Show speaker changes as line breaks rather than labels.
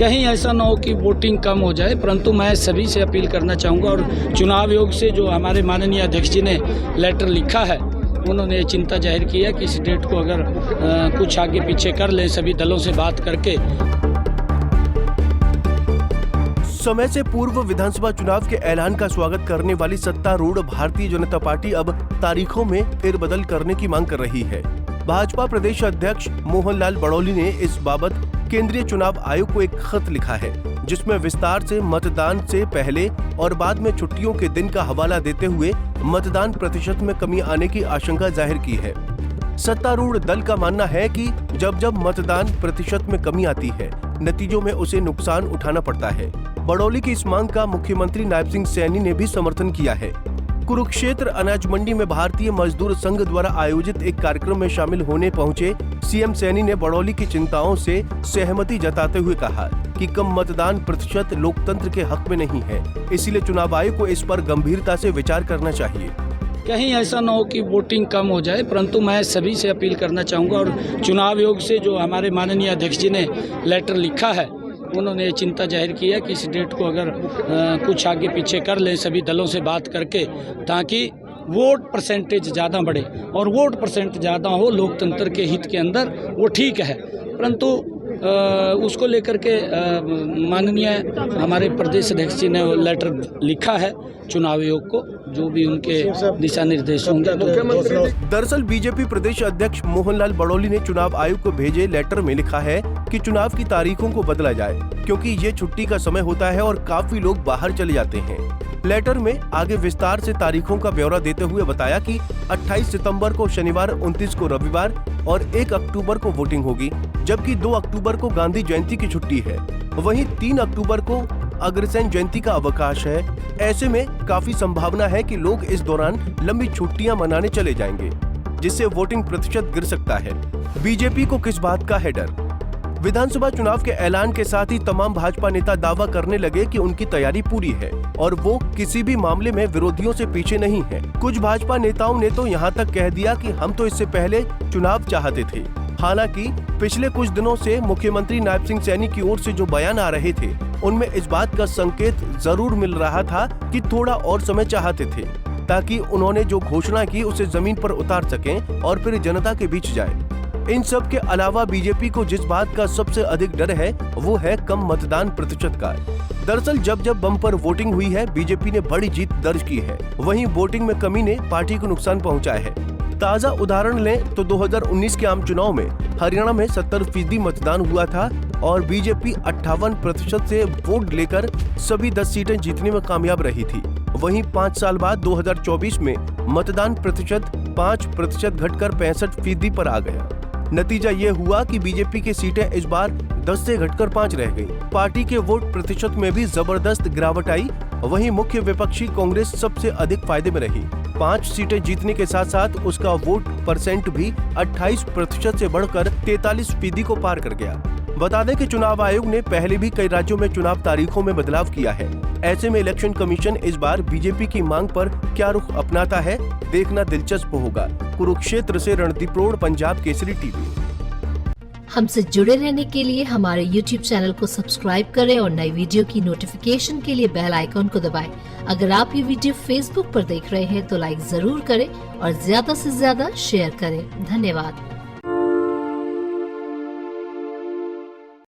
कहीं ऐसा ना हो कि वोटिंग कम हो जाए, परंतु मैं सभी से अपील करना चाहूँगा और चुनाव आयोग से जो हमारे माननीय अध्यक्ष जी ने लेटर लिखा है, उन्होंने ये चिंता जाहिर की है कि इस डेट को अगर कुछ आगे पीछे कर ले सभी दलों से बात करके।
समय से पूर्व विधानसभा चुनाव के ऐलान का स्वागत करने वाली सत्तारूढ़ भारतीय जनता पार्टी अब तारीखों में फेरबदल करने की मांग कर रही है। भाजपा प्रदेश अध्यक्ष मोहनलाल बड़ौली ने इस बाबत केंद्रीय चुनाव आयोग को एक खत लिखा है, जिसमें विस्तार से मतदान से पहले और बाद में छुट्टियों के दिन का हवाला देते हुए मतदान प्रतिशत में कमी आने की आशंका जाहिर की है। सत्तारूढ़ दल का मानना है कि जब मतदान प्रतिशत में कमी आती है, नतीजों में उसे नुकसान उठाना पड़ता है। बड़ौली की इस मांग का मुख्यमंत्री नायब सिंह सैनी ने भी समर्थन किया है। कुरुक्षेत्र अनाज मंडी में भारतीय मजदूर संघ द्वारा आयोजित एक कार्यक्रम में शामिल होने पहुंचे सीएम सैनी ने बड़ौली की चिंताओं से सहमति जताते हुए कहा कि कम मतदान प्रतिशत लोकतंत्र के हक में नहीं है, इसीलिए चुनाव आयोग को इस पर गंभीरता से विचार करना चाहिए।
कहीं ऐसा ना हो कि वोटिंग कम हो जाए, परंतु मैं सभी से अपील करना चाहूँगा और चुनाव आयोग से जो हमारे माननीय अध्यक्ष जी ने लेटर लिखा है, उन्होंने ये चिंता जाहिर की है कि इस डेट को अगर कुछ आगे पीछे कर ले सभी दलों से बात करके, ताकि वोट परसेंटेज ज़्यादा बढ़े और वोट परसेंट ज़्यादा हो लोकतंत्र के हित के अंदर, वो ठीक है। परंतु उसको लेकर के माननीय हमारे प्रदेश अध्यक्ष जी ने लेटर लिखा है चुनाव आयोग को, जो भी उनके दिशा निर्देश होंगे।
दरअसल बीजेपी प्रदेश अध्यक्ष मोहनलाल बड़ौली ने चुनाव आयोग को भेजे लेटर में लिखा है कि चुनाव की तारीखों को बदला जाए, क्योंकि ये छुट्टी का समय होता है और काफी लोग बाहर चले जाते हैं। लेटर में आगे विस्तार से तारीखों का ब्यौरा देते हुए बताया कि 28 सितंबर को शनिवार, 29 को रविवार और 1 अक्टूबर को वोटिंग होगी, जबकि 2 अक्टूबर को गांधी जयंती की छुट्टी है। वहीं 3 अक्टूबर को अग्रसेन जयंती का अवकाश है। ऐसे में काफी संभावना है कि लोग इस दौरान लंबी छुट्टियां मनाने चले जाएंगे, जिससे वोटिंग प्रतिशत गिर सकता है। बीजेपी को किस बात का है डर? विधानसभा चुनाव के ऐलान के साथ ही तमाम भाजपा नेता दावा करने लगे कि उनकी तैयारी पूरी है और वो किसी भी मामले में विरोधियों से पीछे नहीं है। कुछ भाजपा नेताओं ने तो यहाँ तक कह दिया कि हम तो इससे पहले चुनाव चाहते थे। हालांकि पिछले कुछ दिनों से मुख्यमंत्री नायब सिंह सैनी की ओर से जो बयान आ रहे थे, उनमें इस बात का संकेत जरूर मिल रहा था कि थोड़ा और समय चाहते थे, ताकि उन्होंने जो घोषणा की उसे जमीन पर उतार सकें और फिर जनता के बीच जाए। इन सब के अलावा बीजेपी को जिस बात का सबसे अधिक डर है, वो है कम मतदान प्रतिशत का। दरअसल जब बम्पर वोटिंग हुई है, बीजेपी ने बड़ी जीत दर्ज की है, वहीं वोटिंग में कमी ने पार्टी को नुकसान पहुंचाया है। ताजा उदाहरण लें तो 2019 के आम चुनाव में हरियाणा में 70% मतदान हुआ था और बीजेपी 58% से वोट लेकर सभी 10 सीटें जीतने में कामयाब रही थी। वहीं 5 साल बाद 2024 में मतदान प्रतिशत 5% घटकर 65% पर आ गया। नतीजा ये हुआ कि बीजेपी की सीटें इस बार 10 से घटकर 5 रह गई। पार्टी के वोट प्रतिशत में भी जबरदस्त गिरावट आई। वहीं मुख्य विपक्षी कांग्रेस सबसे अधिक फायदे में रही। 5 सीटें जीतने के साथ साथ उसका वोट परसेंट भी 28% से बढ़कर 43% को पार कर गया। बता दें कि चुनाव आयोग ने पहले भी कई राज्यों में चुनाव तारीखों में बदलाव किया है। ऐसे में इलेक्शन कमीशन इस बार बीजेपी की मांग पर क्या रुख अपनाता है, देखना दिलचस्प होगा। कुरुक्षेत्र से रणदीप रोड, पंजाब केसरी टीवी।
हमसे जुड़े रहने के लिए हमारे YouTube चैनल को सब्सक्राइब करें और नई वीडियो की नोटिफिकेशन के लिए बेल आइकॉन को दबाएं। अगर आप ये वीडियो Facebook पर देख रहे हैं तो लाइक जरूर करें और ज्यादा से ज्यादा शेयर करें। धन्यवाद।